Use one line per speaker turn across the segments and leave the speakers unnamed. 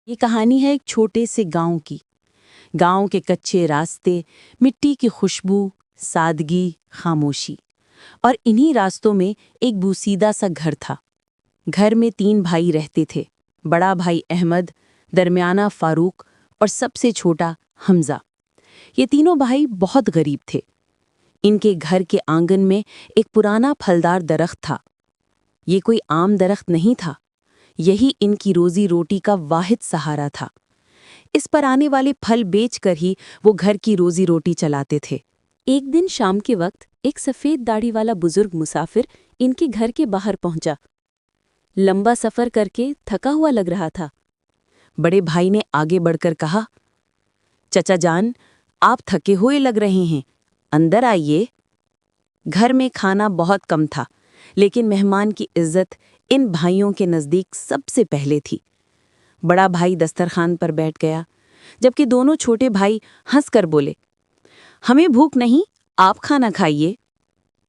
یہ کہانی ہے ایک چھوٹے سے گاؤں کی۔ گاؤں کے کچے راستے، مٹی کی خوشبو، سادگی، خاموشی، اور انہی راستوں میں ایک بوسیدہ سا گھر تھا۔ گھر میں 3 بھائی رہتے تھے، بڑا بھائی احمد، درمیانہ فاروق اور سب سے چھوٹا حمزہ۔ یہ تینوں بھائی بہت غریب تھے۔ ان کے گھر کے آنگن میں ایک پرانا پھلدار درخت تھا۔ یہ کوئی عام درخت نہیں تھا، یہی ان کی روزی روٹی کا واحد سہارا تھا۔ اس پر آنے والے پھل بیچ کر ہی وہ گھر کی روزی روٹی چلاتے تھے۔ ایک دن شام کے وقت ایک سفید داڑھی والا بزرگ مسافر ان کے گھر کے باہر پہنچا۔ لمبا سفر کر کے تھکا ہوا لگ رہا تھا۔ بڑے بھائی نے آگے بڑھ کر کہا، چچا جان، آپ تھکے ہوئے لگ رہے ہیں، اندر آئیے۔ گھر میں کھانا بہت کم تھا، لیکن مہمان کی عزت ان بھائیوں کے نزدیک سب سے پہلے تھی۔ بڑا بھائی دسترخوان پر بیٹھ گیا، جبکہ دونوں چھوٹے بھائی ہنس کر بولے، ہمیں بھوک نہیں، آپ کھانا کھائیے۔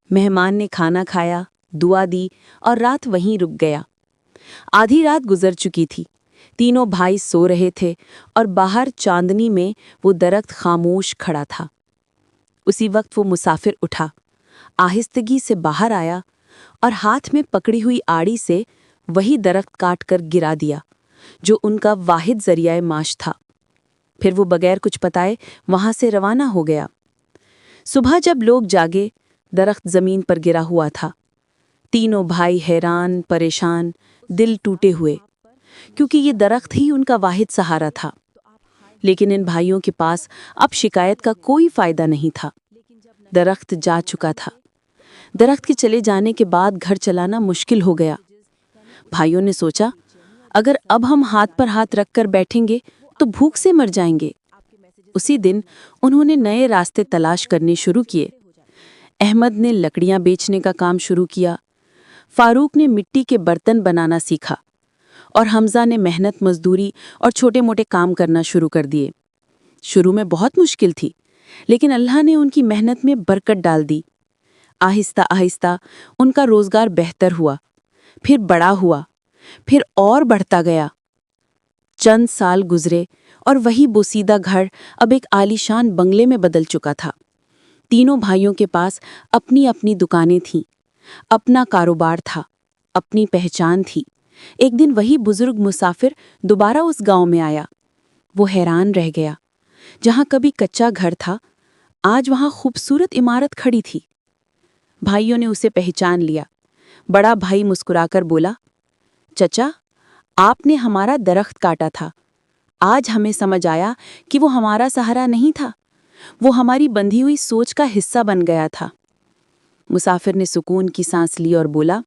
مہمان نے کھانا کھایا، دعا دی اور رات وہیں رک گیا۔ آدھی رات گزر چکی تھی، تینوں بھائی سو رہے تھے اور باہر چاندنی میں وہ درخت خاموش کھڑا تھا۔ اسی وقت وہ مسافر اٹھا، آہستگی سے باہر آیا اور ہاتھ میں پکڑی ہوئی آڑی سے وہی درخت کاٹ کر گرا دیا جو ان کا واحد ذریعہ معاش تھا۔ پھر وہ بغیر کچھ بتائے وہاں سے روانہ ہو گیا۔ صبح جب لوگ جاگے، درخت زمین پر گرا ہوا تھا۔ تینوں بھائی حیران، پریشان، دل ٹوٹے ہوئے، کیونکہ یہ درخت ہی ان کا واحد سہارا تھا۔ لیکن ان بھائیوں کے پاس اب شکایت کا کوئی فائدہ نہیں تھا۔ درخت جا چکا تھا۔ درخت کے چلے جانے کے بعد گھر چلانا مشکل ہو گیا۔ بھائیوں نے سوچا، اگر اب ہم ہاتھ پر ہاتھ رکھ کر بیٹھیں گے تو بھوک سے مر جائیں گے۔ اسی دن انہوں نے نئے راستے تلاش کرنے شروع کیے۔ احمد نے لکڑیاں بیچنے کا کام شروع کیا، فاروق نے مٹی کے برتن بنانا سیکھا، اور حمزہ نے محنت مزدوری اور چھوٹے موٹے کام کرنا شروع کر دیے۔ شروع میں بہت مشکل تھی، لیکن اللہ نے ان کی محنت میں برکت ڈال دی۔ آہستہ آہستہ ان کا روزگار بہتر ہوا، پھر بڑا ہوا، پھر اور بڑھتا گیا۔ چند سال گزرے اور وہی بوسیدہ گھر اب ایک عالیشان بنگلے میں بدل چکا تھا۔ تینوں بھائیوں کے پاس اپنی اپنی دکانیں تھیں، اپنا کاروبار تھا، اپنی پہچان تھی۔ ایک دن وہی بزرگ مسافر دوبارہ اس گاؤں میں آیا۔ وہ حیران رہ گیا، جہاں کبھی کچا گھر تھا، آج وہاں خوبصورت عمارت کھڑی تھی۔ بھائیوں نے اسے پہچان لیا۔ بڑا بھائی مسکرا کر بولا، چچا، آپ نے ہمارا درخت کاٹا تھا، آج ہمیں سمجھ آیا کہ وہ ہمارا سہارا نہیں تھا، وہ ہماری بندھی ہوئی سوچ کا حصہ بن گیا تھا۔ مسافر نے سکون کی سانس لی اور بولا،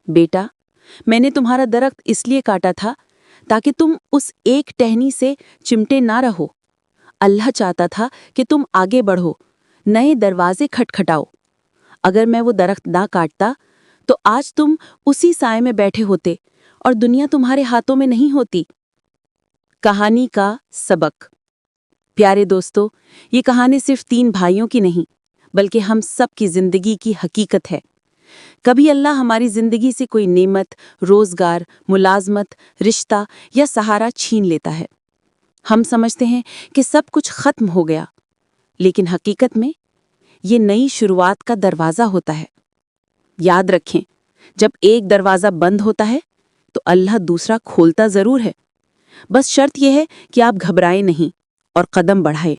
بیٹا، میں نے تمہارا درخت اس لیے کاٹا تھا تاکہ تم اس ایک ٹہنی سے چمٹے نہ رہو۔ اللہ چاہتا تھا کہ تم آگے بڑھو، نئے دروازے کھٹکھٹاؤ۔ اگر میں وہ درخت نہ کاٹتا تو آج تم اسی سائے میں بیٹھے ہوتے اور دنیا تمہارے ہاتھوں میں نہیں ہوتی۔ کہانی کا سبق۔ پیارے دوستو، یہ کہانی صرف 3 بھائیوں کی نہیں، بلکہ ہم سب کی زندگی کی حقیقت ہے۔ کبھی اللہ ہماری زندگی سے کوئی نعمت، روزگار، ملازمت، رشتہ یا سہارا چھین لیتا ہے۔ ہم سمجھتے ہیں کہ سب کچھ ختم ہو گیا، لیکن حقیقت میں یہ نئی شروعات کا دروازہ ہوتا ہے۔ یاد رکھیں، جب ایک دروازہ بند ہوتا ہے تو اللہ دوسرا کھولتا ضرور ہے۔ بس شرط یہ ہے کہ آپ گھبرائیں نہیں اور قدم بڑھائیں۔